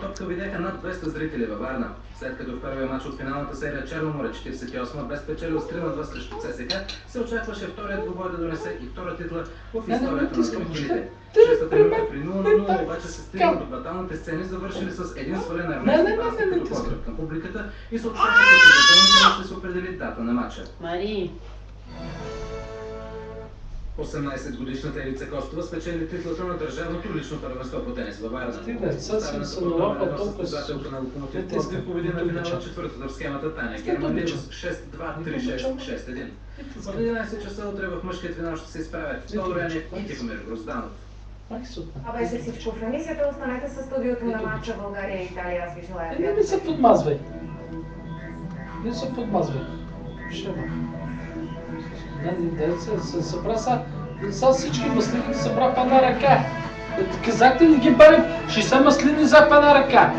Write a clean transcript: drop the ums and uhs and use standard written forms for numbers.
топка видяха над 200 зрители във Варна. След като в първия матч от финалната серия Черно море 48 без печели от 3-2 срещу ЦСК, се очакваше вторият двубой да донесе и втора титла в историята на тройките. Шестата минута при 0-0 обаче се стигна до фаталните сцени, завършили с един свален армейски празник като поздрав към публиката и се очаква, че допълнително ще се определи дата на матча. 18-годишната Елица Костова спечели титлата на държавното лично първенство по тенис във Варна. Поставената под състезателка на Локомотив Пловдив победи на финала четвъртата в схемата Таня Германия с 6-2, 3-6, 6-1. В 11 часа утре в мъжкият финал ще се изправят Тодоряне и Тихомир Грозданов. А беше всичко в емисията. Останете със студиото на матча България и Италия. Аз ви желая. Не се подмазвай. Не се подмазвай. Шема. Се събра са всички маслини, събра па на ръка. Казахте ли ги барим, ще са маслини за па на ръка.